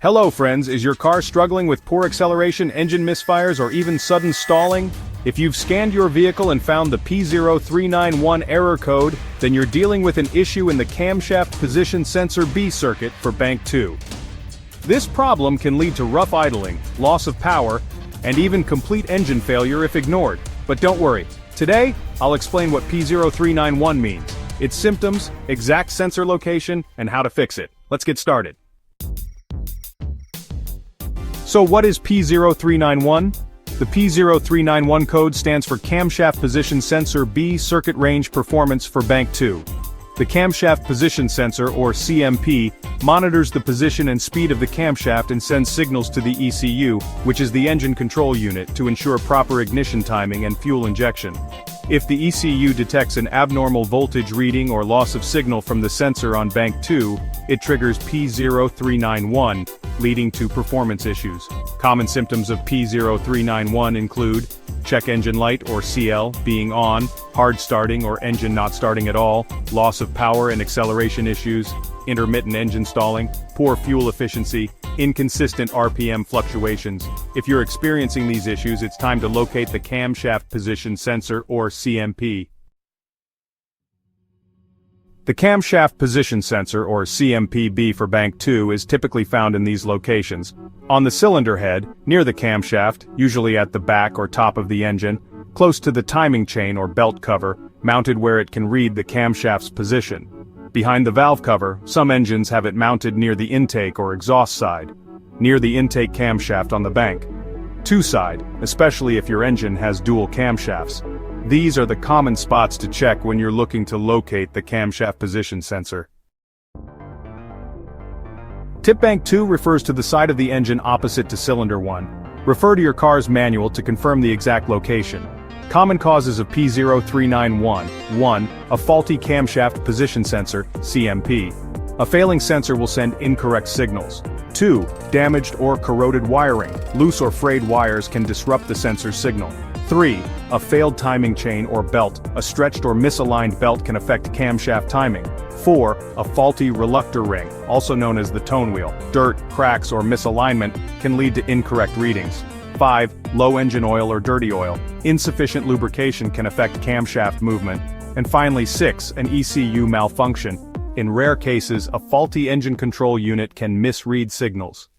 Hello friends, is your car struggling with poor acceleration, engine misfires, or even sudden stalling? If you've scanned your vehicle and found the P0391 error code, then you're dealing with an issue in the Camshaft Position Sensor B circuit for Bank 2. This problem can lead to rough idling, loss of power, and even complete engine failure if ignored. But don't worry, today, I'll explain what P0391 means, its symptoms, exact sensor location, and how to fix it. Let's get started. So what is P0391? The P0391 code stands for Camshaft Position Sensor B Circuit Range Performance for Bank 2. The Camshaft Position Sensor, or CMP, monitors the position and speed of the camshaft and sends signals to the ECU, which is the engine control unit, to ensure proper ignition timing and fuel injection. If the ECU detects an abnormal voltage reading or loss of signal from the sensor on Bank 2, it triggers P0391, leading to performance issues. Common symptoms of P0391 include check engine light or CL being on, hard starting or engine not starting at all, loss of power and acceleration issues, intermittent engine stalling, poor fuel efficiency, inconsistent RPM fluctuations. If you're experiencing these issues, it's time to locate the Camshaft Position Sensor, or CMP. The Camshaft Position Sensor, or CMP-B for Bank 2, is typically found in these locations: on the cylinder head, near the camshaft, usually at the back or top of the engine, close to the timing chain or belt cover, mounted where it can read the camshaft's position. Behind the valve cover, some engines have it mounted near the intake or exhaust side, near the intake camshaft on the Bank 2 side, especially if your engine has dual camshafts. These are the common spots to check when you're looking to locate the Camshaft Position Sensor. Tip: Bank 2 refers to the side of the engine opposite to cylinder 1. Refer to your car's manual to confirm the exact location. Common causes of P0391: 1. A faulty Camshaft Position Sensor, CMP. A failing sensor will send incorrect signals. 2. Damaged or corroded wiring. Loose or frayed wires can disrupt the sensor's signal. 3. A failed timing chain or belt. A stretched or misaligned belt can affect camshaft timing. 4. A faulty reluctor ring, also known as the tone wheel. Dirt, cracks, or misalignment can lead to incorrect readings. 5. Low engine oil or dirty oil. Insufficient lubrication can affect camshaft movement. And finally 6. An ECU malfunction. In rare cases, a faulty engine control unit can misread signals.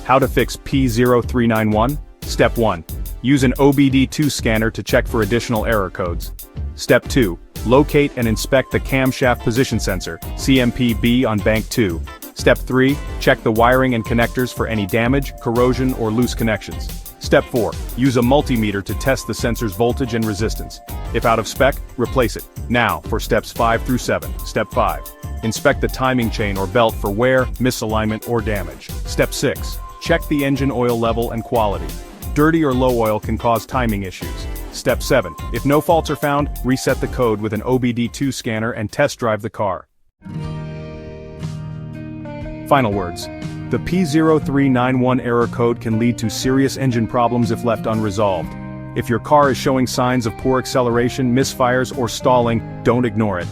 How to fix P0391? Step 1. Use an OBD-II scanner to check for additional error codes. Step 2. Locate and inspect the Camshaft Position Sensor, CMP-B, on Bank 2. Step 3. Check the wiring and connectors for any damage, corrosion, or loose connections. Step 4. Use a multimeter to test the sensor's voltage and resistance. If out of spec, replace it. Now, for steps 5 through 7. Step 5. Inspect the timing chain or belt for wear, misalignment, or damage. Step 6. Check the engine oil level and quality. Dirty or low oil can cause timing issues. Step 7. If no faults are found, reset the code with an OBD-II scanner and test drive the car. Final words. The P0391 error code can lead to serious engine problems if left unresolved. If your car is showing signs of poor acceleration, misfires, or stalling, don't ignore it.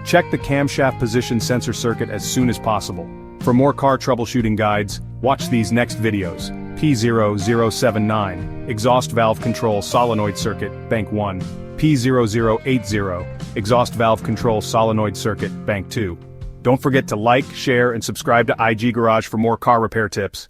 Check the Camshaft Position Sensor circuit as soon as possible. For more car troubleshooting guides, watch these next videos. P0079, Exhaust Valve Control Solenoid Circuit, Bank 1. P0080, Exhaust Valve Control Solenoid Circuit, Bank 2. Don't forget to like, share, and subscribe to IG Garage for more car repair tips.